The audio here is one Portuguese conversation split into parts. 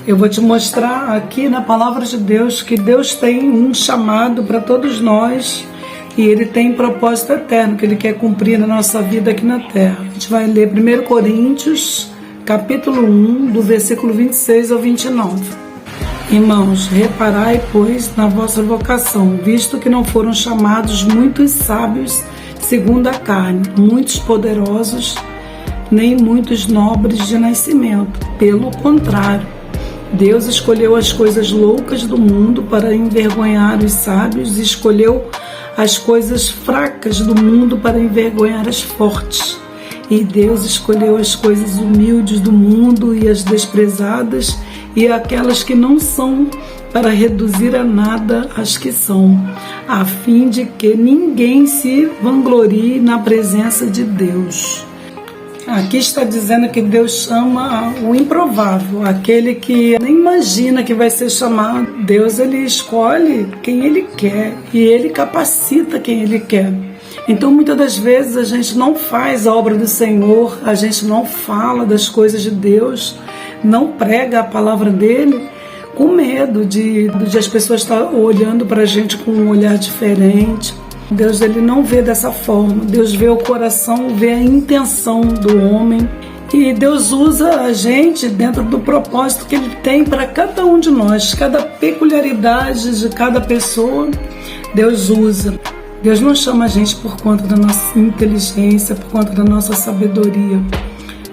Eu vou te mostrar aqui na palavra de Deus que Deus tem um chamado para todos nós e Ele tem um propósito eterno que Ele quer cumprir na nossa vida aqui na terra. A gente vai ler 1 Coríntios, capítulo 1, do versículo 26 ao 29. Irmãos, reparai, pois, na vossa vocação, visto que não foram chamados muitos sábios segundo a carne, muitos poderosos, nem muitos nobres de nascimento. Pelo contrário, Deus escolheu as coisas loucas do mundo para envergonhar os sábios e escolheu as coisas fracas do mundo para envergonhar as fortes. E Deus escolheu as coisas humildes do mundo e as desprezadas e aquelas que não são para reduzir a nada as que são, a fim de que ninguém se vanglorie na presença de Deus. Aqui está dizendo que Deus chama o improvável, aquele que nem imagina que vai ser chamado. Deus, Ele escolhe quem Ele quer e Ele capacita quem Ele quer. Então, muitas das vezes a gente não faz a obra do Senhor, a gente não fala das coisas de Deus, não prega a palavra dEle, com medo de as pessoas estar olhando para a gente com um olhar diferente. Deus, Ele não vê dessa forma. Deus vê o coração, vê a intenção do homem. E Deus usa a gente dentro do propósito que Ele tem para cada um de nós. Cada peculiaridade de cada pessoa, Deus usa. Deus não chama a gente por conta da nossa inteligência, por conta da nossa sabedoria.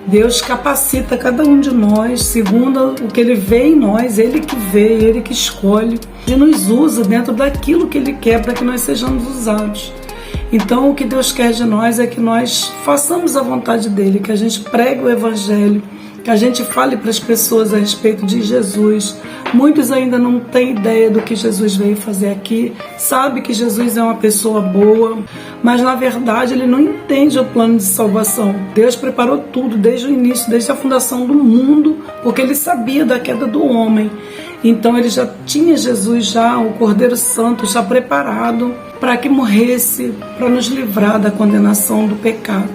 Deus capacita cada um de nós segundo o que Ele vê em nós, Ele que vê, Ele que escolhe e nos usa dentro daquilo que Ele quer para que nós sejamos usados. Então o que Deus quer de nós é que nós façamos a vontade dEle, que a gente pregue o Evangelho, que a gente fale para as pessoas a respeito de Jesus. Muitos ainda não têm ideia do que Jesus veio fazer aqui, sabe que Jesus é uma pessoa boa, mas na verdade ele não entende o plano de salvação. Deus preparou tudo desde o início, desde a fundação do mundo, porque Ele sabia da queda do homem. Então Ele já tinha Jesus, o Cordeiro Santo, já preparado para que morresse, para nos livrar da condenação do pecado.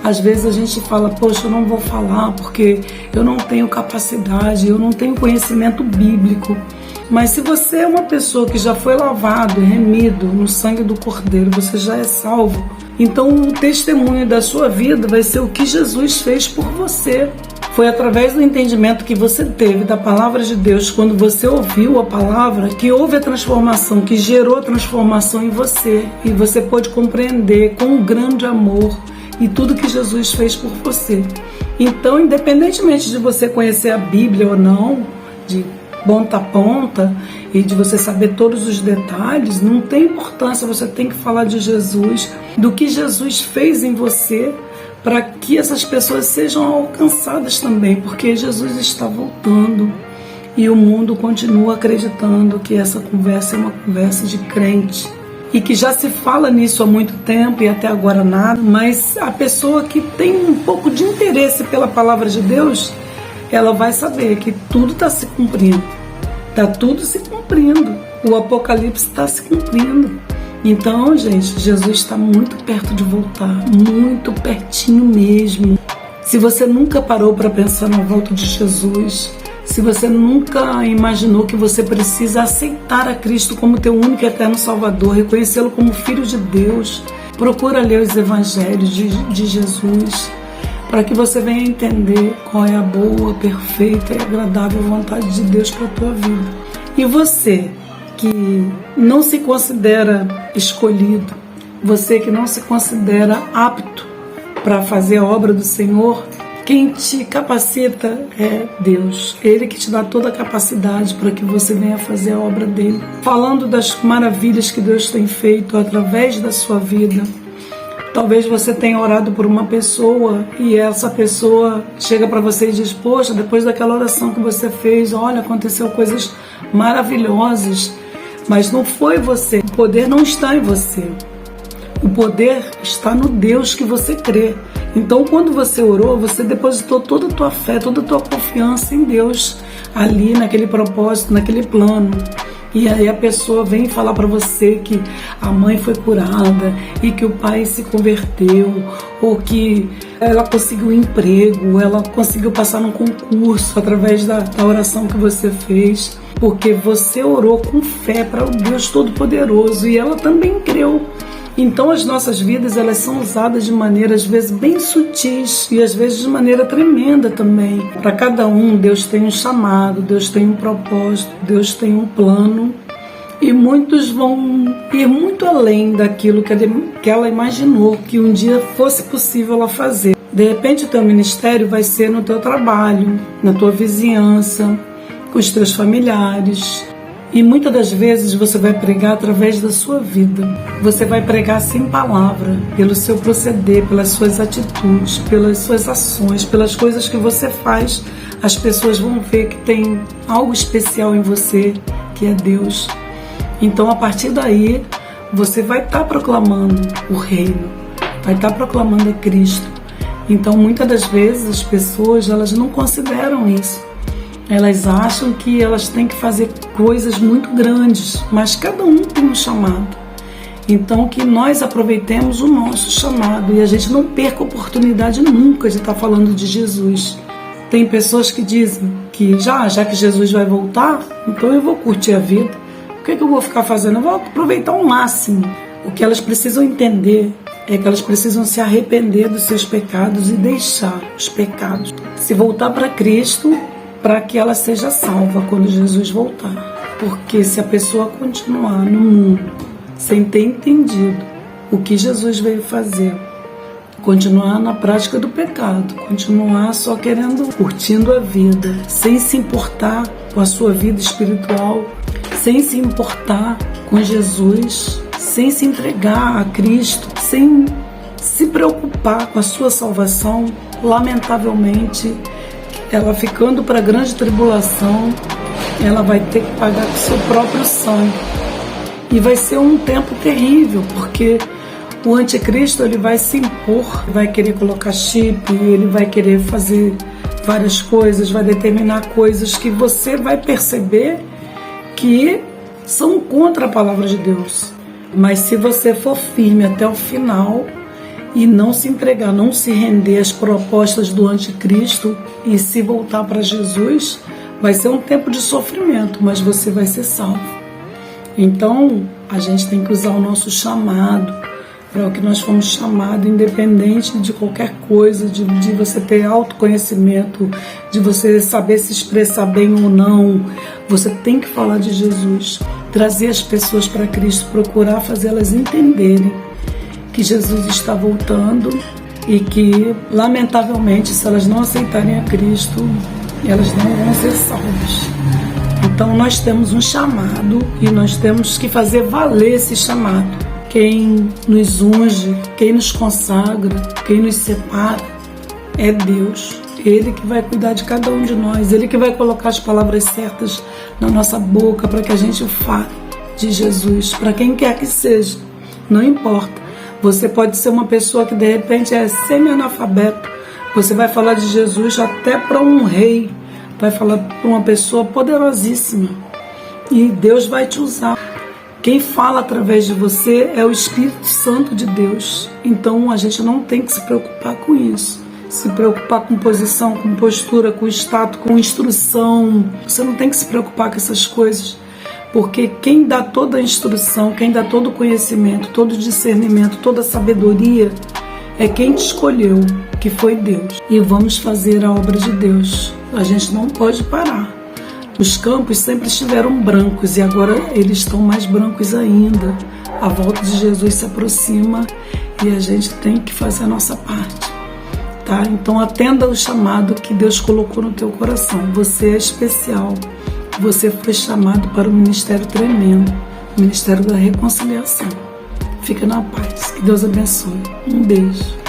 Às vezes a gente fala, poxa, eu não vou falar porque eu não tenho capacidade, eu não tenho conhecimento bíblico. Mas se você é uma pessoa que já foi lavado, remido no sangue do Cordeiro, você já é salvo, então o testemunho da sua vida vai ser o que Jesus fez por você. Foi através do entendimento que você teve da palavra de Deus, quando você ouviu a palavra, que houve a transformação, que gerou a transformação em você. E você pôde compreender com um grande amor e tudo que Jesus fez por você. Então, independentemente de você conhecer a Bíblia ou não, de ponta a ponta, e de você saber todos os detalhes, não tem importância, você tem que falar de Jesus, do que Jesus fez em você, para que essas pessoas sejam alcançadas também, porque Jesus está voltando e o mundo continua acreditando que essa conversa é uma conversa de crente. E que já se fala nisso há muito tempo e até agora nada, mas a pessoa que tem um pouco de interesse pela palavra de Deus, ela vai saber que tudo está se cumprindo. Está tudo se cumprindo. O Apocalipse está se cumprindo. Então, gente, Jesus está muito perto de voltar, muito pertinho mesmo. Se você nunca parou para pensar na volta de Jesus, se você nunca imaginou que você precisa aceitar a Cristo como teu único e eterno Salvador, reconhecê-lo como Filho de Deus, procura ler os Evangelhos de Jesus, para que você venha entender qual é a boa, perfeita e agradável vontade de Deus para a tua vida. E você que não se considera escolhido, você que não se considera apto para fazer a obra do Senhor, quem te capacita é Deus. Ele que te dá toda a capacidade para que você venha fazer a obra dele. Falando das maravilhas que Deus tem feito através da sua vida, talvez você tenha orado por uma pessoa e essa pessoa chega para você e diz, poxa, depois daquela oração que você fez, olha, aconteceu coisas maravilhosas, mas não foi você. O poder não está em você. O poder está no Deus que você crê. Então, quando você orou, você depositou toda a tua fé, toda a tua confiança em Deus, ali naquele propósito, naquele plano. E aí a pessoa vem falar para você que a mãe foi curada e que o pai se converteu, ou que ela conseguiu um emprego, ela conseguiu passar num concurso através da oração que você fez, porque você orou com fé para o Deus Todo-Poderoso e ela também creu. Então as nossas vidas, elas são usadas de maneira às vezes bem sutis e às vezes de maneira tremenda também. Para cada um, Deus tem um chamado, Deus tem um propósito, Deus tem um plano, e muitos vão ir muito além daquilo que ela imaginou que um dia fosse possível ela fazer. De repente o teu ministério vai ser no teu trabalho, na tua vizinhança, com os teus familiares. E muitas das vezes você vai pregar através da sua vida. Você vai pregar sem palavra, pelo seu proceder, pelas suas atitudes, pelas suas ações, pelas coisas que você faz. As pessoas vão ver que tem algo especial em você, que é Deus. Então, a partir daí, você vai estar proclamando o reino, vai estar proclamando a Cristo. Então, muitas das vezes, as pessoas, elas não consideram isso. Elas acham que elas têm que fazer coisas muito grandes, mas cada um tem um chamado. Então, que nós aproveitemos o nosso chamado e a gente não perca a oportunidade nunca de estar falando de Jesus. Tem pessoas que dizem que já que Jesus vai voltar, então eu vou curtir a vida. O que eu vou ficar fazendo? Eu vou aproveitar ao máximo. O que elas precisam entender é que elas precisam se arrepender dos seus pecados e deixar os pecados. Se voltar para Cristo, para que ela seja salva quando Jesus voltar. Porque se a pessoa continuar no mundo sem ter entendido o que Jesus veio fazer, continuar na prática do pecado, continuar só curtindo a vida, sem se importar com a sua vida espiritual, sem se importar com Jesus, sem se entregar a Cristo, sem se preocupar com a sua salvação, lamentavelmente, ela ficando para a grande tribulação, ela vai ter que pagar com seu próprio sangue. E vai ser um tempo terrível, porque o anticristo ele vai se impor, vai querer colocar chip, ele vai querer fazer várias coisas, vai determinar coisas que você vai perceber que são contra a palavra de Deus. Mas se você for firme até o final e não se entregar, não se render às propostas do anticristo e se voltar para Jesus, vai ser um tempo de sofrimento, mas você vai ser salvo. Então, a gente tem que usar o nosso chamado para o que nós fomos chamados, independente de qualquer coisa, de você ter autoconhecimento, de você saber se expressar bem ou não. Você tem que falar de Jesus, trazer as pessoas para Cristo, procurar fazê-las entenderem que Jesus está voltando e que, lamentavelmente, se elas não aceitarem a Cristo, elas não vão ser salvas. Então, nós temos um chamado e nós temos que fazer valer esse chamado. Quem nos unge, quem nos consagra, quem nos separa é Deus. Ele que vai cuidar de cada um de nós, Ele que vai colocar as palavras certas na nossa boca para que a gente fale de Jesus, para quem quer que seja, não importa. Você pode ser uma pessoa que de repente é semi-analfabeto. Você vai falar de Jesus até para um rei. Vai falar para uma pessoa poderosíssima. E Deus vai te usar. Quem fala através de você é o Espírito Santo de Deus. Então a gente não tem que se preocupar com isso. Se preocupar com posição, com postura, com status, com instrução. Você não tem que se preocupar com essas coisas. Porque quem dá toda a instrução, quem dá todo o conhecimento, todo o discernimento, toda a sabedoria, é quem te escolheu, que foi Deus. E vamos fazer a obra de Deus. A gente não pode parar. Os campos sempre estiveram brancos e agora eles estão mais brancos ainda. A volta de Jesus se aproxima e a gente tem que fazer a nossa parte. Tá? Então atenda o chamado que Deus colocou no teu coração. Você é especial. Você foi chamado para o ministério tremendo, o ministério da reconciliação. Fica na paz. Que Deus abençoe. Um beijo.